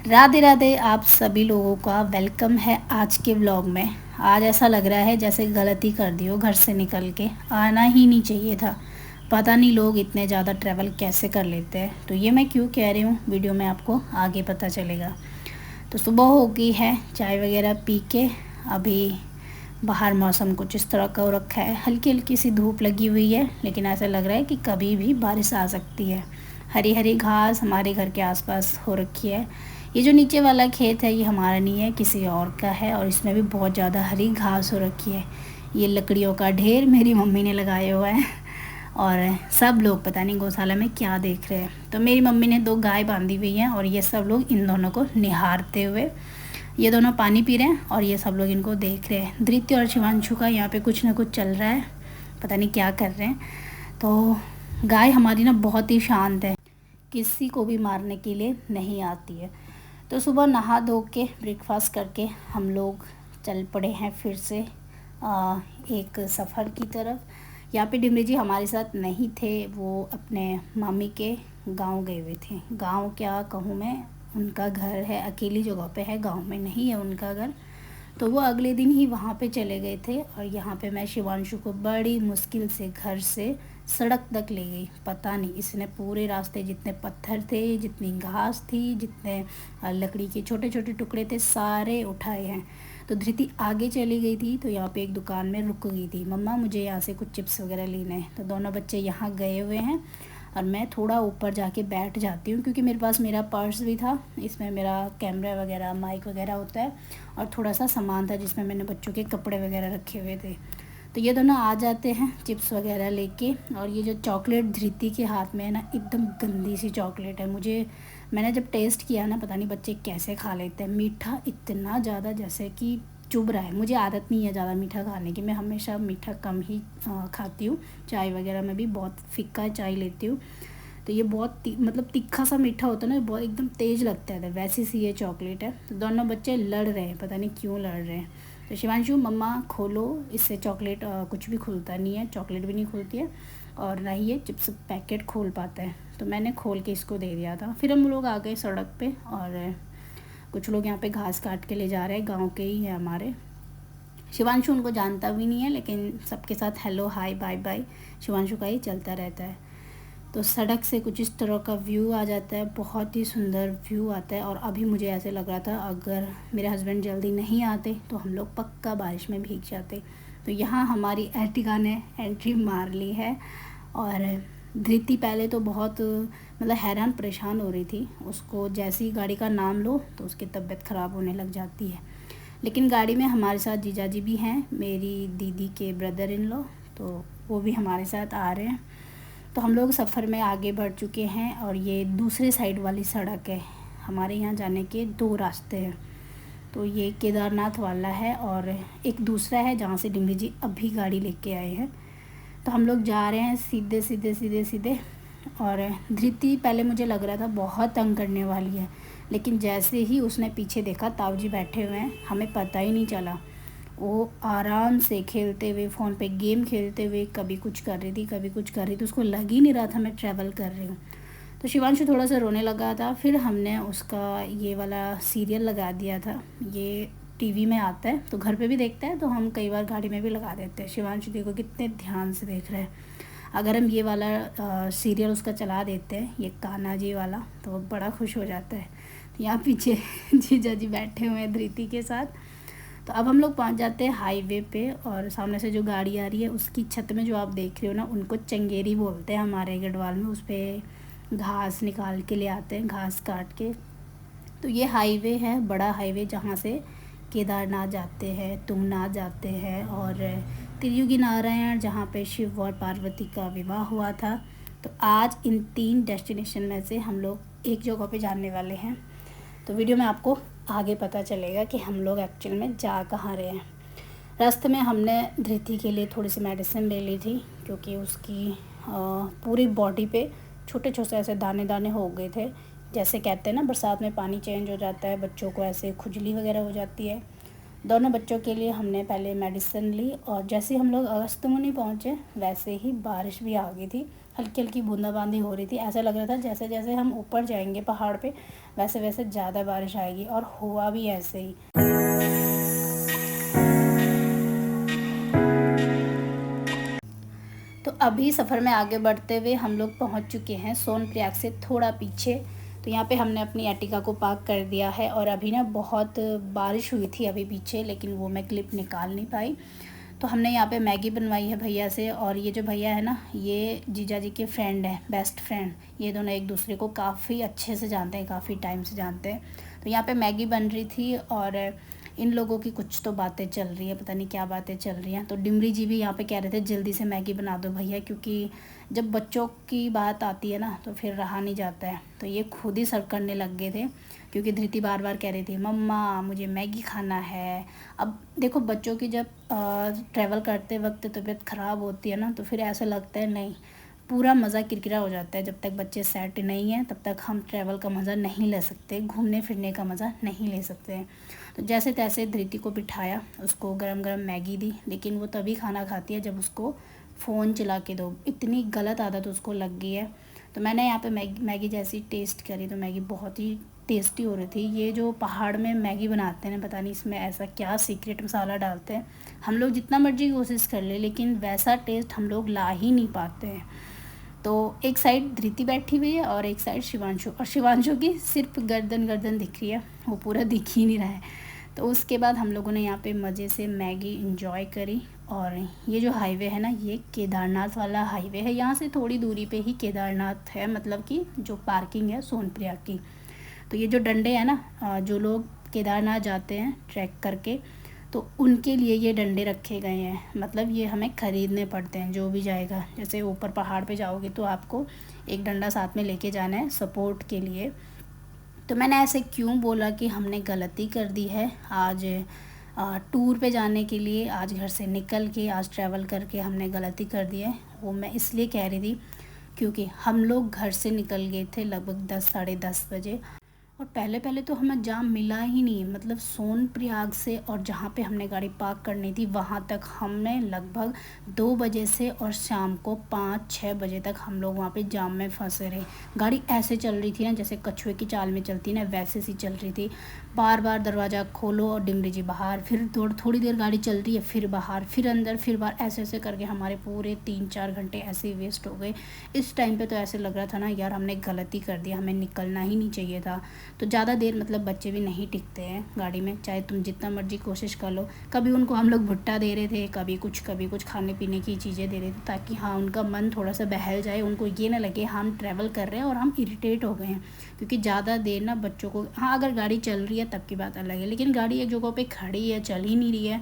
राधे राधे, आप सभी लोगों का वेलकम है आज के व्लॉग में। आज ऐसा लग रहा है जैसे गलती कर दी हो, घर से निकल के आना ही नहीं चाहिए था। पता नहीं लोग इतने ज़्यादा ट्रैवल कैसे कर लेते हैं। तो ये मैं क्यों कह रही हूँ, वीडियो में आपको आगे पता चलेगा। तो सुबह हो गई है, चाय वगैरह पी के अभी बाहर मौसम कुछ इस तरह का हो रखा है। हल्की हल्की सी धूप लगी हुई है, लेकिन ऐसा लग रहा है कि कभी भी बारिश आ सकती है। हरी हरी घास हमारे घर के आसपास हो रखी है। ये जो नीचे वाला खेत है ये हमारा नहीं है, किसी और का है, और इसमें भी बहुत ज़्यादा हरी घास हो रखी है। ये लकड़ियों का ढेर मेरी मम्मी ने लगाया हुआ है और सब लोग पता नहीं गौशाला में क्या देख रहे हैं। तो मेरी मम्मी ने 2 गाय बांधी हुई हैं और ये सब लोग इन दोनों को निहारते हुए, ये दोनों पानी पी रहे हैं और ये सब लोग इनको देख रहे हैं। धृति और शिवांशु का यहाँ पे कुछ ना कुछ चल रहा है, पता नहीं क्या कर रहे हैं। तो गाय हमारी ना बहुत ही शांत है, किसी को भी मारने के लिए नहीं आती है। तो सुबह नहा धो के ब्रेकफास्ट करके हम लोग चल पड़े हैं फिर से एक सफ़र की तरफ। यहाँ पे डिमरी जी हमारे साथ नहीं थे, वो अपने मामी के गांव गए हुए थे। गांव क्या कहूँ मैं, उनका घर है अकेली जगह पे है, गांव में नहीं है उनका घर। तो वो अगले दिन ही वहाँ पे चले गए थे और यहाँ पे मैं शिवांशु को बड़ी मुश्किल से घर से सड़क तक ले गई। पता नहीं इसने पूरे रास्ते जितने पत्थर थे, जितनी घास थी, जितने लकड़ी के छोटे छोटे टुकड़े थे, सारे उठाए हैं। तो धृति आगे चली गई थी, तो यहाँ पे एक दुकान में रुक गई थी। मम्मा मुझे यहाँ से कुछ चिप्स वगैरह लेने हैं। तो दोनों बच्चे यहाँ गए हुए हैं और मैं थोड़ा ऊपर जाके बैठ जाती हूँ, क्योंकि मेरे पास मेरा पर्स भी था, इसमें मेरा कैमरा वगैरह माइक वगैरह होता है, और थोड़ा सा सामान था जिसमें मैंने बच्चों के कपड़े वगैरह रखे हुए थे। तो ये दोनों आ जाते हैं चिप्स वगैरह लेके। और ये जो चॉकलेट धृति के हाथ में है ना, एकदम गंदी सी चॉकलेट है। मैंने जब टेस्ट किया ना, पता नहीं बच्चे कैसे खा लेते हैं। मीठा इतना ज़्यादा, जैसे कि चुभ रहा है। मुझे आदत नहीं है ज़्यादा मीठा खाने की, मैं हमेशा मीठा कम ही खाती हूँ। चाय वगैरह में भी बहुत फीका चाय लेती हूँ। तो ये बहुत मतलब तीखा सा मीठा होता है ना, बहुत एकदम तेज़ लगता है। वैसी सी ये चॉकलेट है। तो दोनों बच्चे लड़ रहे हैं, पता नहीं क्यों लड़ रहे हैं। तो शिवांशु मम्मा खोलो, इससे चॉकलेट कुछ भी खुलता नहीं है, चॉकलेट भी नहीं खुलती है और ना ही ये चिप्स पैकेट खोल पाता है। तो मैंने खोल के इसको दे दिया था। फिर हम लोग आ गए सड़क पे और कुछ लोग यहाँ पे घास काट के ले जा रहे हैं, गांव के ही है हमारे। शिवांशु उनको जानता भी नहीं है, लेकिन सबके साथ hello hi bye bye Shivanshu का ही चलता रहता है। तो सड़क से कुछ इस तरह का व्यू आ जाता है, बहुत ही सुंदर व्यू आता है। और अभी मुझे ऐसे लग रहा था अगर मेरे हस्बैंड जल्दी नहीं आते तो हम लोग पक्का बारिश में भीग जाते। तो यहाँ हमारी एर्टिगा ने एंट्री मार ली है। और धृति पहले तो बहुत मतलब हैरान परेशान हो रही थी। उसको जैसे ही गाड़ी का नाम लो तो उसकी तबीयत ख़राब होने लग जाती है। लेकिन गाड़ी में हमारे साथ जीजाजी भी हैं, मेरी दीदी के ब्रदर इन लॉ, तो वो भी हमारे साथ आ रहे हैं। तो हम लोग सफ़र में आगे बढ़ चुके हैं और ये दूसरे साइड वाली सड़क है। हमारे यहाँ जाने के 2 रास्ते हैं। तो ये केदारनाथ वाला है और एक दूसरा है जहाँ से डिम्बी जी अभी गाड़ी लेके आए हैं। तो हम लोग जा रहे हैं सीधे सीधे सीधे सीधे। और धृति पहले मुझे लग रहा था बहुत तंग करने वाली है, लेकिन जैसे ही उसने पीछे देखा ताऊ जी बैठे हुए हैं, हमें पता ही नहीं चला। वो आराम से खेलते हुए, फ़ोन पे गेम खेलते हुए, कभी कुछ कर रही थी कभी कुछ कर रही थी। उसको लग ही नहीं रहा था मैं ट्रैवल कर रही हूँ। तो शिवांशु थोड़ा सा रोने लगा था। फिर हमने उसका ये वाला सीरियल लगा दिया था, ये टीवी में आता है तो घर पे भी देखता है, तो हम कई बार गाड़ी में भी लगा देते हैं। शिवांशु देखो कितने ध्यान से देख रहे हैं। अगर हम ये वाला सीरियल उसका चला देते हैं, ये कान्हा जी वाला, तो वो बड़ा खुश हो जाता है। तो यहाँ पीछे जीजा जी बैठे हुए हैं धृति के साथ। तो अब हम लोग पहुँच जाते हैं हाईवे पे और सामने से जो गाड़ी आ रही है उसकी छत में जो आप देख रहे हो ना, उनको चंगेरी बोलते हैं हमारे गढ़वाल में। उस पर घास निकाल के ले आते हैं, घास काट के। तो ये हाईवे है, बड़ा हाईवे, जहाँ से केदारनाथ जाते हैं, तुंगनाथ जाते हैं और त्रियुगी नारायण, जहाँ पे शिव और पार्वती का विवाह हुआ था। तो आज इन 3 डेस्टिनेशन में से हम लोग एक जगह पे जाने वाले हैं। तो वीडियो में आपको आगे पता चलेगा कि हम लोग एक्चुअल में जा कहाँ रहे हैं। रास्ते में हमने धृति के लिए थोड़ी सी मेडिसिन ले ली थी, क्योंकि उसकी पूरी बॉडी पे छोटे छोटे ऐसे दाने दाने हो गए थे। जैसे कहते हैं ना, बरसात में पानी चेंज हो जाता है, बच्चों को ऐसे खुजली वगैरह हो जाती है। दोनों बच्चों के लिए हमने पहले मेडिसिन ली और जैसे हम लोग अगस्तमुनि पहुँचे वैसे ही बारिश भी आ गई थी। हल्की हल्की बूंदाबांदी हो रही थी। ऐसा लग रहा था जैसे जैसे हम ऊपर जाएंगे पहाड़ पे वैसे वैसे ज़्यादा बारिश आएगी, और हुआ भी ऐसे ही। तो अभी सफ़र में आगे बढ़ते हुए हम लोग पहुंच चुके हैं सोनप्रयाग से थोड़ा पीछे। तो यहाँ पे हमने अपनी एर्टिगा को पार्क कर दिया है, और अभी ना बहुत बारिश हुई थी अभी पीछे, लेकिन वो मैं क्लिप निकाल नहीं पाई। तो हमने यहाँ पे मैगी बनवाई है भैया से, और ये जो भैया है ना ये जीजा जी के फ्रेंड है, बेस्ट फ्रेंड। ये दोनों एक दूसरे को काफ़ी अच्छे से जानते हैं, काफ़ी टाइम से जानते हैं। तो यहाँ पे मैगी बन रही थी, और इन लोगों की कुछ तो बातें चल रही है, पता नहीं क्या बातें चल रही हैं। तो डिमरी जी भी यहाँ पे कह रहे थे जल्दी से मैगी बना दो भैया, क्योंकि जब बच्चों की बात आती है ना तो फिर रहा नहीं जाता है। तो ये खुद ही सर्व करने लग गए थे, क्योंकि धृति बार बार कह रही थी मम्मा मुझे मैगी खाना है। अब देखो बच्चों की जब ट्रैवल करते वक्त तबीयत ख़राब होती है ना, तो फिर ऐसा लगता है नहीं, पूरा मज़ा किरकिरा हो जाता है। जब तक बच्चे सेट नहीं हैं तब तक हम ट्रैवल का मज़ा नहीं ले सकते, घूमने फिरने का मज़ा नहीं ले सकते हैं। तो जैसे तैसे धृति को बिठाया, उसको गरम गरम मैगी दी, लेकिन वो तभी खाना खाती है जब उसको फ़ोन चला के दो। इतनी गलत आदत उसको लग गई है। तो मैंने यहाँ पे मैगी जैसी टेस्ट करी, तो मैगी बहुत ही टेस्टी हो रही थी। ये जो पहाड़ में मैगी बनाते हैं, पता नहीं इसमें ऐसा क्या सीक्रेट मसाला डालते हैं। हम लोग जितना मर्जी कोशिश कर ले, लेकिन वैसा टेस्ट हम लोग ला ही नहीं पाते हैं। तो एक साइड धृति बैठी हुई है और एक साइड शिवांशु, और शिवांशु की सिर्फ गर्दन दिख रही है, वो पूरा दिख ही नहीं रहा है। तो उसके बाद हम लोगों ने यहाँ पे मज़े से मैगी इंजॉय करी। और ये जो हाईवे है ना, ये केदारनाथ वाला हाईवे है। यहाँ से थोड़ी दूरी पे ही केदारनाथ है, मतलब कि जो पार्किंग है सोनप्रयाग की। तो ये जो डंडे हैं ना, जो लोग केदारनाथ जाते हैं ट्रैक करके, तो उनके लिए ये डंडे रखे गए हैं। मतलब ये हमें ख़रीदने पड़ते हैं जो भी जाएगा। जैसे ऊपर पहाड़ पे जाओगे तो आपको एक डंडा साथ में लेके जाना है सपोर्ट के लिए। तो मैंने ऐसे क्यों बोला कि हमने गलती कर दी है आज टूर पे जाने के लिए, आज घर से निकल के आज ट्रैवल करके हमने गलती कर दी है। वो मैं इसलिए कह रही थी क्योंकि हम लोग घर से निकल गए थे लगभग 10 साढ़े 10 बजे, और पहले पहले तो हमें जाम मिला ही नहीं। मतलब सोनप्रयाग से और जहाँ पे हमने गाड़ी पार्क करनी थी वहाँ तक हमने लगभग 2 बजे से और शाम को 5-6 बजे तक हम लोग वहाँ पे जाम में फंसे रहे। गाड़ी ऐसे चल रही थी ना जैसे कछुए की चाल में चलती ना, वैसे सी चल रही थी। बार बार दरवाज़ा खोलो और डिमरी जी बाहर, फिर थोड़ी देर गाड़ी चल रही है, फिर बाहर, फिर अंदर, फिर बाहर, ऐसे ऐसे करके हमारे पूरे 3-4 घंटे ऐसे ही वेस्ट हो गए। इस टाइम पे तो ऐसे लग रहा था ना यार हमने गलती कर दी, हमें निकलना ही नहीं चाहिए था। तो ज़्यादा देर मतलब बच्चे भी नहीं टिकते हैं गाड़ी में, चाहे तुम जितना मर्जी कोशिश कर लो। कभी उनको हम लोग भुट्टा दे रहे थे, कभी कुछ खाने पीने की चीज़ें दे रहे थे, ताकि हाँ उनका मन थोड़ा सा बहल जाए, उनको ये ना लगे हम ट्रैवल कर रहे हैं और हम इरिटेट हो गए हैं। क्योंकि ज़्यादा देर ना बच्चों को, हाँ अगर गाड़ी चल रही है तब की बात अलग है, लेकिन गाड़ी एक जगह पे खड़ी है, चल ही नहीं रही है,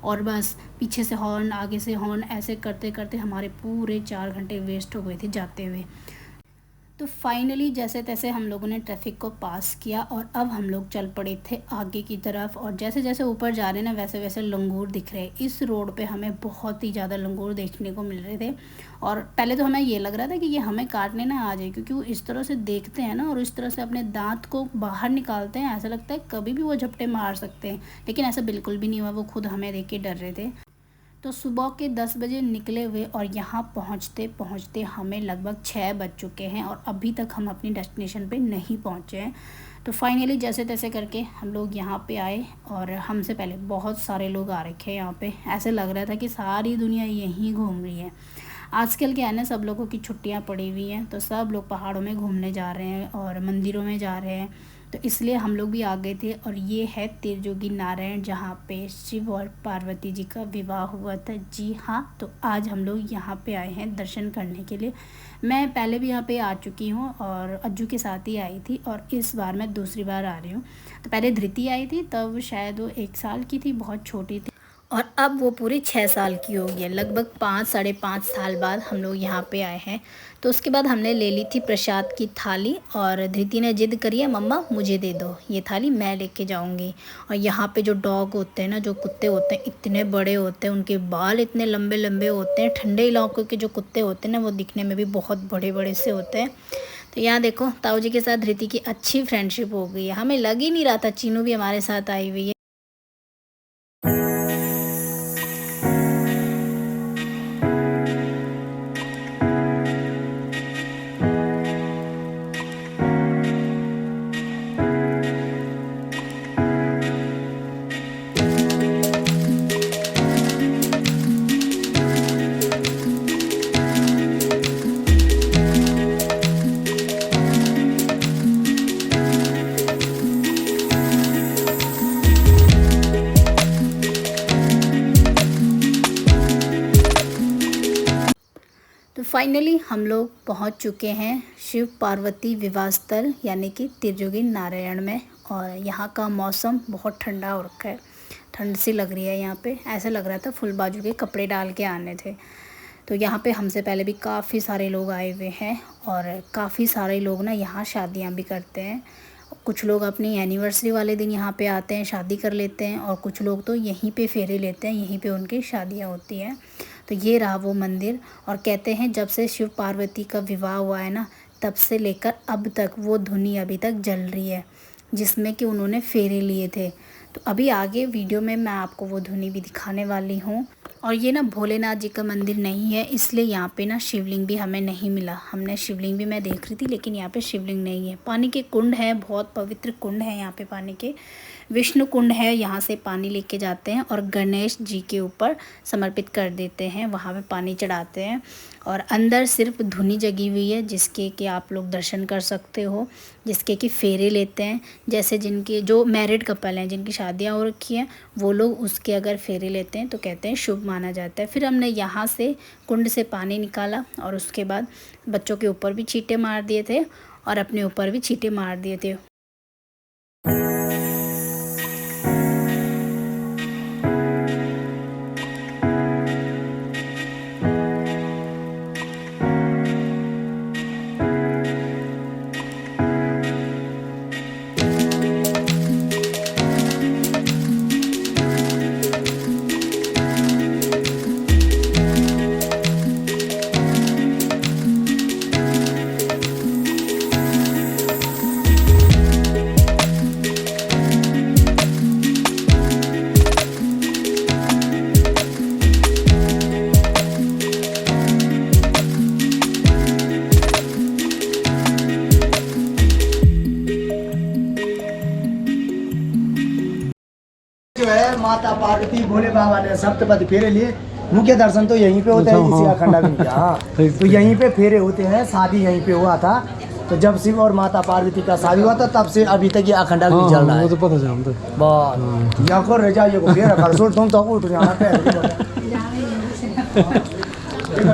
और बस पीछे से हॉर्न आगे से हॉर्न, ऐसे करते करते हमारे पूरे 4 घंटे वेस्ट हो गए थे जाते हुए। तो फाइनली जैसे तैसे हम लोगों ने ट्रैफिक को पास किया, और अब हम लोग चल पड़े थे आगे की तरफ। और जैसे जैसे ऊपर जा रहे हैं ना वैसे वैसे लंगूर दिख रहे हैं। इस रोड पे हमें बहुत ही ज़्यादा लंगूर देखने को मिल रहे थे, और पहले तो हमें ये लग रहा था कि ये हमें काटने ना आ जाए, क्योंकि वो इस तरह से देखते हैं ना और इस तरह से अपने दांत को बाहर निकालते हैं, ऐसा लगता है कभी भी वो झपटे मार सकते हैं। लेकिन ऐसा बिल्कुल भी नहीं हुआ, वो खुद हमें देख के डर रहे थे। तो सुबह के 10 बजे निकले हुए और यहाँ पहुँचते पहुँचते हमें लगभग 6 बज चुके हैं, और अभी तक हम अपनी डेस्टिनेशन पे नहीं पहुँचे हैं। तो फाइनली जैसे तैसे करके हम लोग यहाँ पे आए, और हमसे पहले बहुत सारे लोग आ रखे हैं यहाँ पे। ऐसे लग रहा था कि सारी दुनिया यहीं घूम रही है। आजकल क्या है ना, सब लोगों की छुट्टियाँ पड़ी हुई हैं, तो सब लोग पहाड़ों में घूमने जा रहे हैं और मंदिरों में जा रहे हैं। तो इसलिए हम लोग भी आ गए थे। और ये है त्रिजोगी नारायण, जहाँ पे शिव और पार्वती जी का विवाह हुआ था। जी हाँ, तो आज हम लोग यहाँ पे आए हैं दर्शन करने के लिए। मैं पहले भी यहाँ पे आ चुकी हूँ और अज्जू के साथ ही आई थी, और इस बार मैं दूसरी बार आ रही हूँ। तो पहले धृति आई थी, तब शायद वो 1 साल की थी, बहुत छोटी थी, और अब वो पूरी 6 साल की हो गई है। लगभग 5 साढ़े 5 साल बाद हम लोग यहाँ पे आए हैं। तो उसके बाद हमने ले ली थी प्रसाद की थाली, और धृति ने जिद करी है मम्मा मुझे दे दो, ये थाली मैं लेके जाऊँगी। और यहाँ पे जो डॉग होते हैं ना, जो कुत्ते होते हैं, इतने बड़े होते हैं, उनके बाल इतने लंबे लंबे होते हैं। ठंडे इलाकों के जो कुत्ते होते हैं ना, वो दिखने में भी बहुत बड़े बड़े से होते हैं। तो यहाँ देखो ताऊ जी के साथ धृति की अच्छी फ्रेंडशिप हो गई है। हमें लग ही नहीं रहा था चीनू भी हमारे साथ आई हुई है। फाइनली हम लोग पहुंच चुके हैं शिव पार्वती विवाह स्थल यानी कि त्रिजुगी नारायण में। और यहाँ का मौसम बहुत ठंडा हो रखा है, ठंड सी लग रही है यहाँ पे। ऐसे लग रहा था फुल बाजू के कपड़े डाल के आने थे। तो यहाँ पे हमसे पहले भी काफ़ी सारे लोग आए हुए हैं और काफ़ी सारे लोग ना यहाँ शादियाँ भी करते हैं। कुछ लोग अपनी एनिवर्सरी वाले दिन यहाँ पे आते हैं, शादी कर लेते हैं, और कुछ लोग तो यहीं पे फेरे लेते हैं, यहीं पे उनकी शादियाँ होती हैं। तो ये रहा वो मंदिर। और कहते हैं जब से शिव पार्वती का विवाह हुआ है ना, तब से लेकर अब तक वो धुनी अभी तक जल रही है जिसमें कि उन्होंने फेरे लिए थे। तो अभी आगे वीडियो में मैं आपको वो धुनी भी दिखाने वाली हूँ। और ये ना भोलेनाथ जी का मंदिर नहीं है, इसलिए यहाँ पे ना शिवलिंग भी हमें नहीं मिला। हमने शिवलिंग भी मैं देख रही थी, लेकिन यहाँ पे शिवलिंग नहीं है। पानी के कुंड है, बहुत पवित्र कुंड है यहाँ पे पानी के। विष्णु कुंड है, यहाँ से पानी लेके जाते हैं और गणेश जी के ऊपर समर्पित कर देते हैं, वहाँ पे पानी चढ़ाते हैं। और अंदर सिर्फ धुनी जगी हुई है जिसके कि आप लोग दर्शन कर सकते हो, जिसके कि फेरे लेते हैं। जैसे जिनके जो मैरिड कपल हैं, जिनकी शादियाँ हो रखी हैं, वो लोग उसके अगर फेरे लेते हैं तो कहते हैं शुभ माना जाता है। फिर हमने यहाँ से कुंड से पानी निकाला और उसके बाद बच्चों के ऊपर भी छींटे मार दिए थे और अपने ऊपर भी छींटे मार दिए थे। जो है माता पार्वती भोले बाबा ने सप्तपदी फेरे लिए। मुख्य दर्शन तो यहीं पे होता है किसी अखंडा में। हाँ, तो यहीं पे फेरे होते हैं। शादी यहीं पे हुआ था, तो जब शिव और माता पार्वती का शादी हुआ था तब से अभी तक ये अखंडा भी चल रहा है। वो तो पता चला हमको। बस यहाँ को रह जाइए को फेरा कर सो तुम तो उठ जाना पे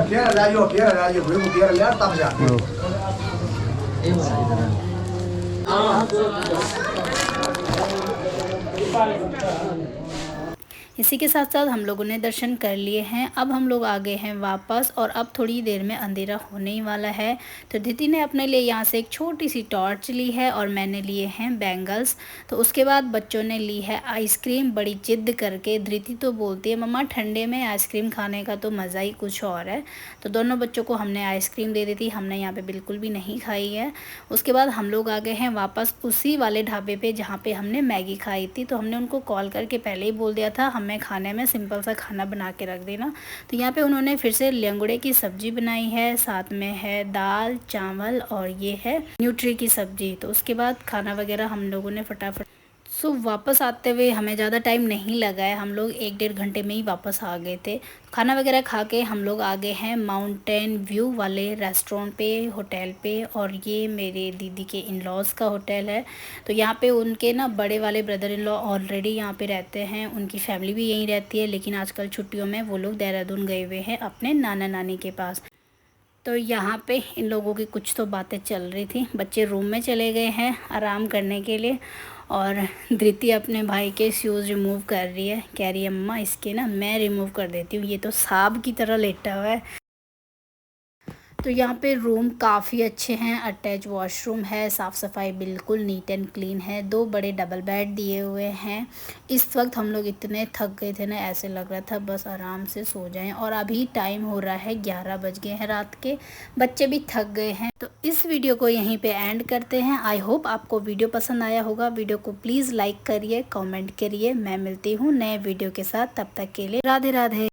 फेरा लाइयो फेरा ले तब जाके। इसी के साथ साथ हम लोगों ने दर्शन कर लिए हैं। अब हम लोग आ गए हैं वापस और अब थोड़ी देर में अंधेरा होने ही वाला है। तो धृति ने अपने लिए यहाँ से एक छोटी सी टॉर्च ली है और मैंने लिए हैं बैंगल्स। तो उसके बाद बच्चों ने ली है आइसक्रीम, बड़ी जिद करके। धृति तो बोलती है मम्मा ठंडे में आइसक्रीम खाने का तो मज़ा ही कुछ और है। तो दोनों बच्चों को हमने आइसक्रीम दे दी थी, हमने यहाँ पर बिल्कुल भी नहीं खाई है। उसके बाद हम लोग आ गए हैं वापस उसी वाले ढाबे पर जहाँ पर हमने मैगी खाई थी। तो हमने उनको कॉल करके पहले ही बोल दिया था हमें खाने में सिंपल सा खाना बना के रख देना। तो यहाँ पे उन्होंने फिर से लेंगुड़े की सब्जी बनाई है, साथ में है दाल चावल और ये है न्यूट्री की सब्जी। तो उसके बाद खाना वगैरह हम लोगों ने फटाफट वापस आते हुए हमें ज़्यादा टाइम नहीं लगा है, हम लोग 1-1.5 घंटे में ही वापस आ गए थे। खाना वगैरह खा के हम लोग आ गए हैं माउंटेन व्यू वाले रेस्टोरेंट पे, होटल पे। और ये मेरे दीदी के इन लॉज़ का होटल है। तो यहाँ पे उनके ना बड़े वाले ब्रदर इन लॉ ऑलरेडी यहाँ पे रहते हैं, उनकी फैमिली भी यहीं रहती है, लेकिन आजकल छुट्टियों में वो लोग देहरादून गए हुए हैं अपने नाना नानी के पास। तो यहाँ पे इन लोगों की कुछ तो बातें चल रही थी। बच्चे रूम में चले गए हैं आराम करने के लिए और धृति अपने भाई के शूज़ रिमूव कर रही है। कह रही है अम्मा इसके ना मैं रिमूव कर देती हूँ, ये तो सांप की तरह लेटा हुआ है। तो यहाँ पे रूम काफ़ी अच्छे हैं, अटैच वॉशरूम है, साफ़ सफाई बिल्कुल नीट एंड क्लीन है, 2 बड़े डबल बेड दिए हुए हैं। इस वक्त हम लोग इतने थक गए थे ना, ऐसे लग रहा था बस आराम से सो जाएं। और अभी टाइम हो रहा है 11 बज गए हैं रात के, बच्चे भी थक गए हैं। तो इस वीडियो को यहीं पे एंड करते हैं। आई होप आपको वीडियो पसंद आया होगा। वीडियो को प्लीज़ लाइक करिए, कॉमेंट करिए। मैं मिलती हूँ नए वीडियो के साथ, तब तक के लिए राधे राधे।